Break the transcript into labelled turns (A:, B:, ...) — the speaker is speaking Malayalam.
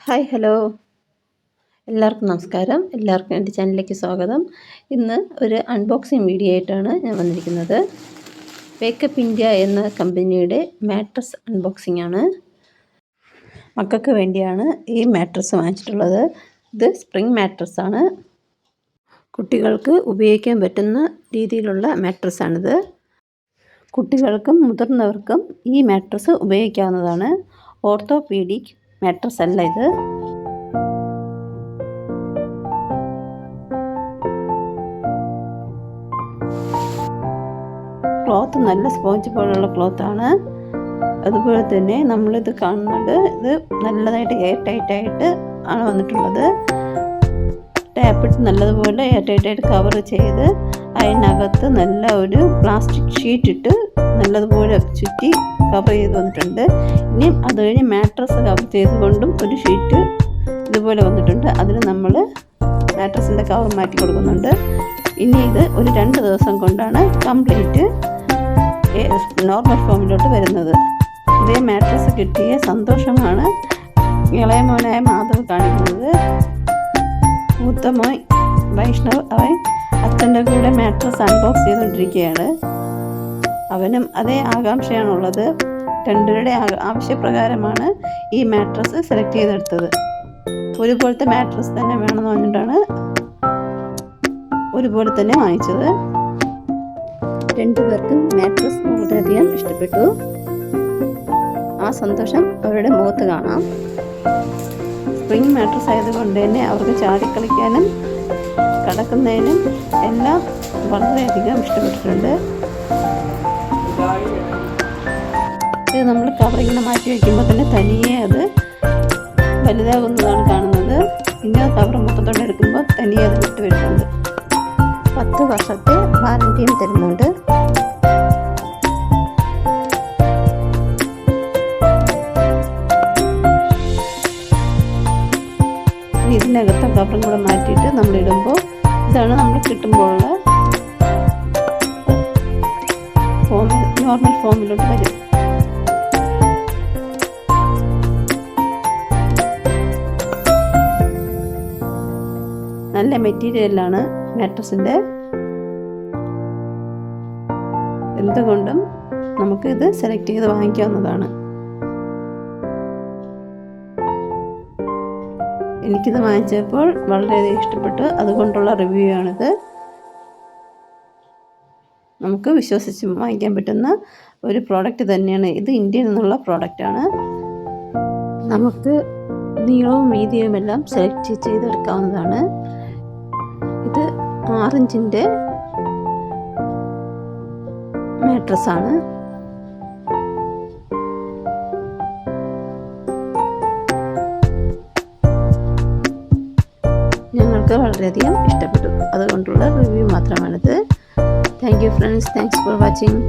A: ഹായ് ഹലോ എല്ലാവർക്കും നമസ്കാരം. എല്ലാവർക്കും എൻ്റെ ചാനലിലേക്ക് സ്വാഗതം. ഇന്ന് ഒരു അൺബോക്സിങ് വീഡിയോ ആയിട്ടാണ് ഞാൻ വന്നിരിക്കുന്നത്. വേക്കപ്പ് ഇന്ത്യ എന്ന കമ്പനിയുടെ മാട്രസ് അൺബോക്സിംഗ് ആണ്. മക്കൾക്ക് വേണ്ടിയാണ് ഈ മാട്രസ് വാങ്ങിച്ചിട്ടുള്ളത്. ഇത് സ്പ്രിംഗ് മാട്രസ് ആണ്. കുട്ടികൾക്ക് ഉപയോഗിക്കാൻ പറ്റുന്ന രീതിയിലുള്ള മാട്രസ്സാണിത്. കുട്ടികൾക്കും മുതിർന്നവർക്കും ഈ മാട്രസ് ഉപയോഗിക്കാവുന്നതാണ്. ഓർത്തോപീഡിക് മാട്രസ് അല്ല ഇത്. ക്ലോത്ത് നല്ല സ്പോഞ്ച് പോലുള്ള ക്ലോത്താണ്. അതുപോലെ തന്നെ നമ്മളിത് കാണുന്നുണ്ട്, ഇത് നല്ലതായിട്ട് എയർ ടൈറ്റായിട്ട് ആണ് വന്നിട്ടുള്ളത്. ടാപ്പിട്ട് നല്ലതുപോലെ എയർ ടൈറ്റായിട്ട് കവർ ചെയ്ത് അതിനകത്ത് നല്ല ഒരു പ്ലാസ്റ്റിക് ഷീറ്റ് ഇട്ട് നല്ലതുപോലെ ചുറ്റി കവർ ചെയ്ത് വന്നിട്ടുണ്ട്. ഇനിയും അത് കഴിഞ്ഞ് മാട്രസ് കവർ ചെയ്തുകൊണ്ടും ഒരു ഷീറ്റ് ഇതുപോലെ വന്നിട്ടുണ്ട്. അതിന് നമ്മൾ മാട്രസിൻ്റെ കവർ മാറ്റി കൊടുക്കുന്നുണ്ട്. ഇനി ഇത് ഒരു 2 ദിവസം കൊണ്ടാണ് കംപ്ലീറ്റ് നോർമൽ ഫോമിലോട്ട് വരുന്നത്. ഇതേ മാട്രസ് കിട്ടിയ സന്തോഷമാണ് ഇളയ മോനായ മാധവ് കാണിക്കുന്നത്. മൂത്ത മോൻ വൈഷ്ണവ് അവൻ അച്ഛൻ്റെ കൂടെ മാട്രസ് അൺബോക്സ് ചെയ്തുകൊണ്ടിരിക്കുകയാണ്. അവനും അതേ ആകാംക്ഷയാണുള്ളത്. രണ്ടുപേരുടെ ആവശ്യപ്രകാരമാണ് ഈ മാട്രസ് സെലക്ട് ചെയ്തെടുത്തത്. ഒരുപോലത്തെ മാട്രസ് തന്നെ വേണമെന്ന് പറഞ്ഞിട്ടാണ് ഒരുപോലെ തന്നെ വാങ്ങിച്ചത്. രണ്ടുപേർക്കും മാട്രസ് വളരെയധികം ഇഷ്ടപ്പെട്ടു. ആ സന്തോഷം അവരുടെ മുഖത്ത് കാണാം. സ്പ്രിംഗ് മാട്രസ് ആയതുകൊണ്ട് തന്നെ അവർക്ക് ചാടിക്കളിക്കാനും കിടക്കുന്നതിനും എല്ലാം വളരെയധികം ഇഷ്ടപ്പെട്ടിട്ടുണ്ട്. ഇത് നമ്മൾ കവറിങ്ങനെ മാറ്റി വയ്ക്കുമ്പോൾ തന്നെ തനിയെ അത് വലുതാകുന്നതാണ് കാണുന്നത്. പിന്നെ കവർ മൊത്തത്തോടെ എടുക്കുമ്പോൾ തനിയെ അത് വിട്ട് വരുന്നുണ്ട്. 10 വർഷത്തെ വാറൻറ്റിയും തരുന്നുണ്ട്. ഇതിനകത്തെ കവറും കൂടെ മാറ്റിയിട്ട് നമ്മളിടുമ്പോൾ ഇതാണ് നമ്മൾ കിട്ടുമ്പോഴുള്ള നോർമൽ ഫോമിലോട്ട് വരും. നല്ല മെറ്റീരിയലാണ് മാട്രസിൻ്റെ. എന്തുകൊണ്ടും നമുക്ക് ഇത് സെലക്ട് ചെയ്ത് വാങ്ങിക്കാവുന്നതാണ്. എനിക്കിത് വാങ്ങിച്ചപ്പോൾ വളരെയധികം ഇഷ്ടപ്പെട്ടു. അതുകൊണ്ടുള്ള റിവ്യൂ ആണിത്. നമുക്ക് വിശ്വസിച്ച് വാങ്ങിക്കാൻ പറ്റുന്ന ഒരു പ്രോഡക്റ്റ് തന്നെയാണ് ഇത്. ഇന്ത്യയിൽ നിന്നുള്ള പ്രോഡക്റ്റാണ്. നമുക്ക് നീളവും വീതിയും എല്ലാം സെലക്ട് ചെയ്തെടുക്കാവുന്നതാണ്. ഇത് 6 ഇഞ്ചിൻ്റെ മാട്രസാണ്. ഞങ്ങൾക്ക് വളരെയധികം ഇഷ്ടപ്പെട്ടു. അതുകൊണ്ടുള്ള റിവ്യൂ മാത്രമാണിത്. Thank you friends. Thanks for watching.